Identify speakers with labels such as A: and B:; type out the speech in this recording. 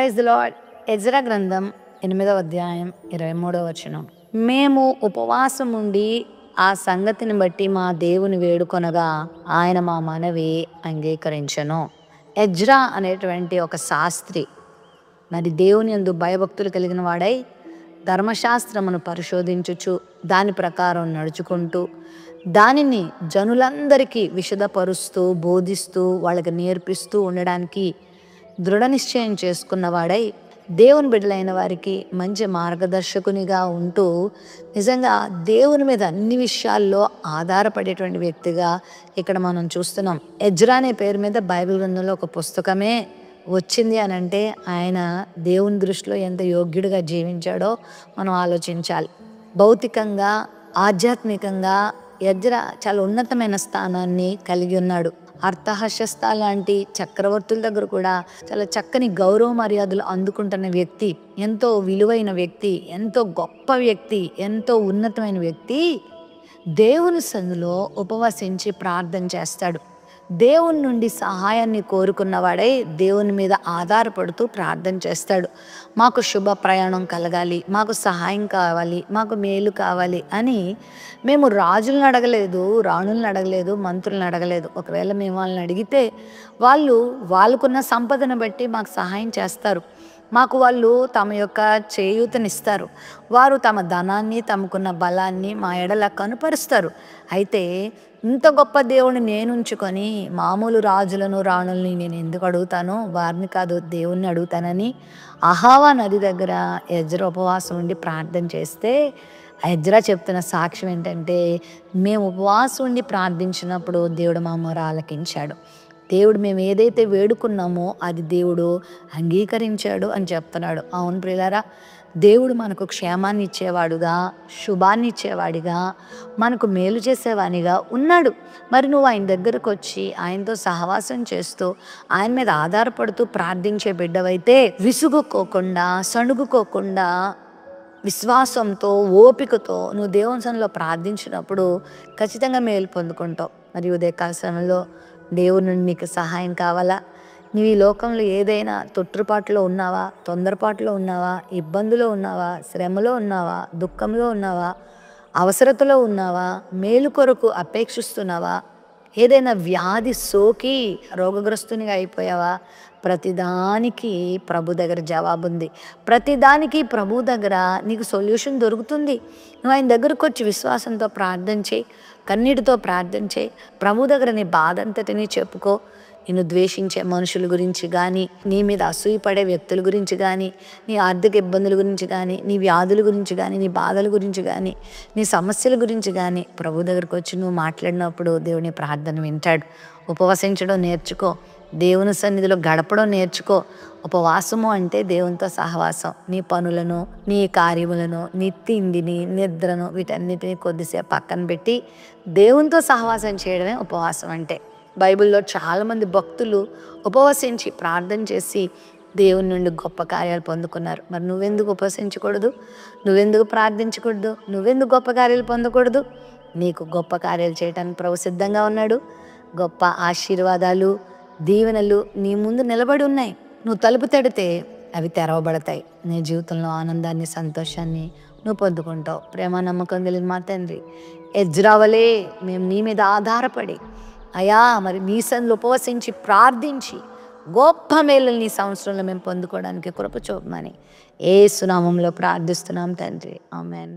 A: Praise the lord. Ezra గ్రంథం 8వ అధ్యాయం 23వ వచనం. మేము ఉపవాసం ఉండి ఆ సంగతిని బట్టి మా దేవుని వేడుకొనగా ఆయన మా మనవి అంగీకరించెను. ఎజ్రా అనేటువంటి ఒక శాస్త్రి మరి దేవుని యందు భయభక్తులు కలిగిన వాడై ధర్మశాస్త్రమును పరిశోధించుచు దాని ప్రకారం నడుచుకుంటూ దానిని జనులందరికీ విశదపరుస్తూ బోధిస్తూ వాళ్ళకి నేర్పిస్తూ ఉండడానికి దృఢ నిశ్చయం చేసుకున్నవాడై దేవుని బిడ్డలైన వారికి మంచి మార్గదర్శకునిగా ఉంటూ నిజంగా దేవుని మీద అన్ని విషయాల్లో ఆధారపడేటువంటి వ్యక్తిగా ఇక్కడ మనం చూస్తున్నాం. ఎజ్రా అనే పేరు మీద బైబిల్ గ్రంథంలో ఒక పుస్తకమే వచ్చింది అని అంటే ఆయన దేవుని దృష్టిలో ఎంత యోగ్యుడిగా జీవించాడో మనం ఆలోచించాలి. భౌతికంగా ఆధ్యాత్మికంగా ఎజ్రా చాలా ఉన్నతమైన స్థానాన్ని కలిగి ఉన్నాడు. అర్థహశస్త లాంటి చక్రవర్తుల దగ్గర కూడా చాలా చక్కని గౌరవ మర్యాదలు అందుకుంటున్న వ్యక్తి, ఎంతో విలువైన వ్యక్తి, ఎంతో గొప్ప వ్యక్తి, ఎంతో ఉన్నతమైన వ్యక్తి దేవుని సన్నిధిలో ఉపవసించి ప్రార్థన చేస్తాడు. దేవుని నుండి సహాయాన్ని కోరుకున్నవాడై దేవుని మీద ఆధారపడుతూ ప్రార్థన చేస్తాడు. మాకు శుభ ప్రయాణం కలగాలి, మాకు సహాయం కావాలి, మాకు మేలు కావాలి అని మేము రాజులను అడగలేదు, రాణులను అడగలేదు, మంత్రులను అడగలేదు. ఒకవేళ మేము వాళ్ళని అడిగితే వాళ్ళకున్న సంపదను బట్టి మాకు సహాయం చేస్తారు. మాకు వాళ్ళు తమ యొక్క చేయూతనిస్తారు. వారు తమ ధనాన్ని తమకున్న బలాన్ని మా ఎడల కనుపరుస్తారు. అయితే ఇంత గొప్ప దేవుని నేను ఉంచుకొని మామూలు రాజులను రాణుల్ని నేను ఎందుకు అడుగుతాను, వారిని కాదు దేవుణ్ణి అడుగుతానని అహావా నది దగ్గర ఎజ్రా ఉపవాసం ఉండి ప్రార్థన చేస్తే ఎజ్రా చెప్తున్న సాక్ష్యం ఏంటంటే మేము ఉపవాసం ఉండి ప్రార్థించినప్పుడు దేవుడు మా మొర ఆలకించాడు. దేవుడు మేము ఏదైతే వేడుకున్నామో అది దేవుడు అంగీకరించాడు అని చెప్తున్నాడు. అవును ప్రియులారా, దేవుడు మనకు క్షేమాన్ని ఇచ్చేవాడుగా, శుభాన్ని ఇచ్చేవాడిగా, మనకు మేలు చేసేవానిగా ఉన్నాడు. మరి నువ్వు ఆయన దగ్గరకు వచ్చి ఆయనతో సహవాసం చేస్తూ ఆయన మీద ఆధారపడుతూ ప్రార్థించే బిడ్డవైతే విసుగుకోకుండా, సణుగుకోకుండా, విశ్వాసంతో, ఓపికతో నువ్వు దేవుని సన్నిధిలో ప్రార్థించినప్పుడు ఖచ్చితంగా మేలు పొందుకుంటావు. మరి ఉదయకాల సమయంలో దేవుని నుండి నీకు సహాయం కావాలా? నీవు ఈ లోకంలో ఏదైనా తొట్టుపాటులో ఉన్నావా, తొందరపాటులో ఉన్నావా, ఇబ్బందులో ఉన్నావా, శ్రమలో ఉన్నావా, దుఃఖంలో ఉన్నావా, అవసరతలో ఉన్నావా, మేలు కొరకు అపేక్షిస్తున్నావా, ఏదైనా వ్యాధి సోకి రోగగ్రస్తునిగా అయిపోయావా? ప్రతిదానికి ప్రభు దగ్గర జవాబు ఉంది. ప్రతిదానికి ప్రభు దగ్గర నీకు సొల్యూషన్ దొరుకుతుంది. నువ్వు ఆయన దగ్గరకు వచ్చి విశ్వాసంతో ప్రార్థన చేయి, కన్నీటితో ప్రార్థన చేయి. ప్రభు దగ్గర నీ బాధ అంతటినీ చెప్పుకో. నిన్ను ద్వేషించే మనుషుల గురించి కానీ, నీ మీద అసూయపడే వ్యక్తుల గురించి కానీ, నీ ఆర్థిక ఇబ్బందుల గురించి కానీ, నీ వ్యాధుల గురించి కానీ, నీ బాధల గురించి కానీ, నీ సమస్యల గురించి కానీ ప్రభు దగ్గరకు వచ్చి నువ్వు మాట్లాడినప్పుడు దేవుని ప్రార్థన వింటాడు. ఉపవసించడం నేర్చుకో, దేవుని సన్నిధిలో గడపడం నేర్చుకో. ఉపవాసము అంటే దేవునితో సహవాసం. నీ పనులను, నీ కార్యములను, నీ తిండిని, నిద్రను వీటన్నిటిని కొద్దిసేపు పక్కన పెట్టి దేవునితో సహవాసం చేయడమే ఉపవాసం అంటే. బైబిల్లో చాలామంది భక్తులు ఉపవసించి ప్రార్థన చేసి దేవుని నుండి గొప్ప కార్యాలు పొందుకున్నారు. మరి నువ్వెందుకు ఉపవసించకూడదు? నువ్వెందుకు ప్రార్థించకూడదు? నువ్వెందుకు గొప్ప కార్యాలు పొందకూడదు? నీకు గొప్ప కార్యాలు చేయడానికి ప్రభు సిద్ధంగా ఉన్నాడు. గొప్ప ఆశీర్వాదాలు, దీవెనలు నీ ముందు నిలబడి ఉన్నాయి. నువ్వు తలుపు తడితే అవి తెరవబడతాయి. నీ జీవితంలో ఆనందాన్ని, సంతోషాన్ని నువ్వు పొందుకుంటావు. ప్రేమ నమ్మకం కలిగిన మా తండ్రి, ఎజ్రా వలే మేము నీ మీద ఆధారపడి అయ్యా మరి నీ సన్నిధిలో ఉపవసించి ప్రార్థించి గొప్ప మేలుని నీ సంవత్సరంలో మేము పొందుకోవడానికి కృప చూపమని యేసు నామములో ప్రార్థిస్తున్నాం తండ్రి. ఆమేన్.